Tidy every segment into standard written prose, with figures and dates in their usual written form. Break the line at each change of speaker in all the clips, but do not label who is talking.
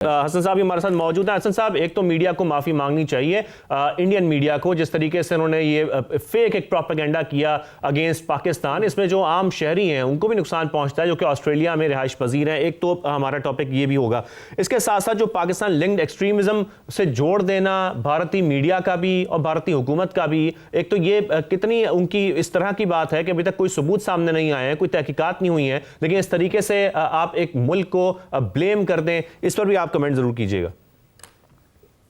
हसन साहब हमारे साथ मौजूद हैं। हसन साहब, एक तो मीडिया को माफ़ी मांगनी चाहिए, इंडियन मीडिया को, जिस तरीके से उन्होंने ये फेक एक प्रोपेगेंडा किया अगेंस्ट पाकिस्तान। इसमें जो आम शहरी हैं उनको भी नुकसान पहुंचता है जो कि ऑस्ट्रेलिया में रिहाइश पजीर हैं। एक तो हमारा टॉपिक ये भी होगा। इसके साथ साथ जो पाकिस्तान लिंक्ड एक्सट्रीमिज्म से जोड़ देना भारतीय मीडिया का भी और भारतीय हुकूमत का भी, एक तो ये कितनी उनकी इस तरह की बात है कि अभी तक कोई सबूत सामने नहीं आए हैं, कोई तहकीकात नहीं हुई है, लेकिन इस तरीके से आप एक मुल्क को ब्लेम कर दें, इस पर भी आप कमेंट जरूर कीजिएगा।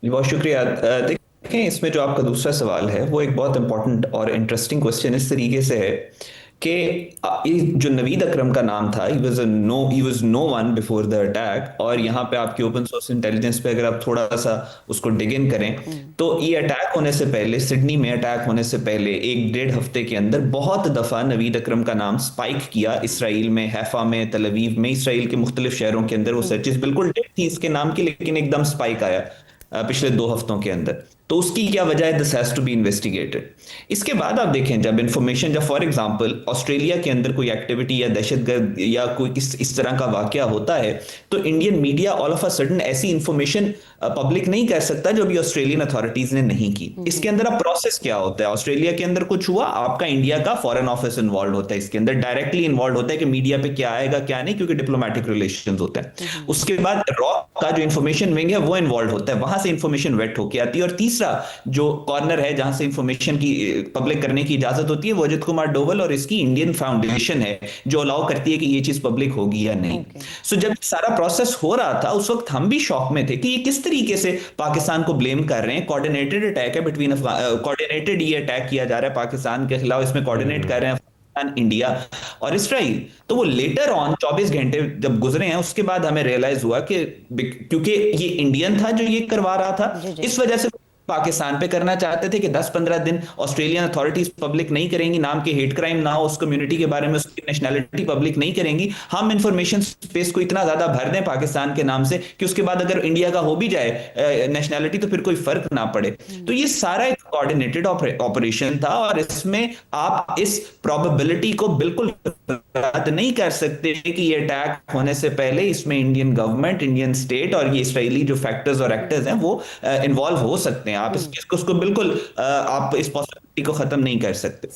बहुत शुक्रिया। देखें, इसमें जो आपका दूसरा सवाल है वो एक बहुत इंपॉर्टेंट और इंटरेस्टिंग क्वेश्चन इस तरीके से है कि ये जो नवीद अकरम का नाम था, he was no one before the attack. और यहाँ पे आपकी ओपन सोर्स इंटेलिजेंस पे अगर आप थोड़ा सा उसको डिग इन करें तो ये अटैक होने से पहले, सिडनी में अटैक होने से पहले 1-1.5 हफ्ते के अंदर बहुत दफा नवीद अकरम का नाम स्पाइक किया। इसराइल में, हैफा में, तल अवीव में, इसराइल के मुख्तलिफ शहरों के अंदर वो सर्चेस बिल्कुल डेड थी इसके नाम की, लेकिन एकदम स्पाइक आया पिछले 2 हफ्तों के अंदर। तो उसकी क्या वजह है? This has to be investigated. इसके बाद आप देखें, जब इंफॉर्मेशन, जब फॉर एग्जांपल ऑस्ट्रेलिया के अंदर कोई एक्टिविटी या दहशतगर्द या कोई इस तरह का वाकया होता है, तो Indian media all of a sudden ऐसी इंफॉर्मेशन पब्लिक नहीं कर सकता जो भी ऑस्ट्रेलियन अथॉरिटीज ने नहीं की। इसके अंदर अब प्रोसेस क्या होता है? ऑस्ट्रेलिया के अंदर कुछ हुआ, आपका इंडिया का फॉरेन ऑफिस इन्वॉल्व होता है, इसके अंदर डायरेक्टली इन्वॉल्व होता है कि मीडिया पे क्या आएगा क्या नहीं, क्योंकि डिप्लोमेटिक रिलेशन होते हैं। उसके बाद रॉ का जो इंफॉर्मेशन विंग है वो इन्वॉल्व होता है, वहां से इंफॉर्मेशन वेट होके आती है। और तीसरा जो कॉर्नर है जहां से इंफॉर्मेशन की पब्लिक करने की इजाजत होती है, वो अजित कुमार डोवल और इसकी इंडियन फाउंडेशन है जो अलाउ करती है कि ये चीज पब्लिक होगी या नहीं। सो जब सारा प्रोसेस हो रहा था उस वक्त हम भी शॉक में थे कि ये किस तरीके से पाकिस्तान को ब्लेम कर रहे हैं। कोऑर्डिनेटेड अटैक है बिटवीन, कोऑर्डिनेटेड ये अटैक किया जा रहा है पाकिस्तान के खिलाफ, इसमें कोऑर्डिनेट कर रहे हैं इंडिया और इसराइल। तो वो लेटर ऑन 24 घंटे जब गुजरे हैं उसके बाद हमें रियलाइज हुआ कि क्योंकि ये इंडियन था जो ये करवा रहा था, इस वजह से पाकिस्तान पे करना चाहते थे कि 10-15 दिन ऑस्ट्रेलियन अथॉरिटीज पब्लिक नहीं करेंगी, नाम के हेट क्राइम ना हो उस कम्युनिटी के बारे में, उसकी नेशनैलिटी पब्लिक नहीं करेंगी, हम इंफॉर्मेशन स्पेस को इतना ज्यादा भर दें पाकिस्तान के नाम से कि उसके बाद अगर इंडिया का हो भी जाए नेशनैलिटी तो फिर कोई फर्क ना पड़े। तो ये सारा एक कोऑर्डिनेटेड ऑपरेशन था और इसमें आप इस प्रोबेबिलिटी को बिल्कुल रद्द नहीं कर सकते कि ये अटैक होने से पहले इसमें इंडियन गवर्नमेंट, इंडियन स्टेट और ये इसराइली जो फैक्टर्स और एक्टर्स हैं वो इन्वॉल्व हो सकते हैं। आप इसको बिल्कुल आप इस पॉसिबिलिटी को खत्म नहीं कर सकते।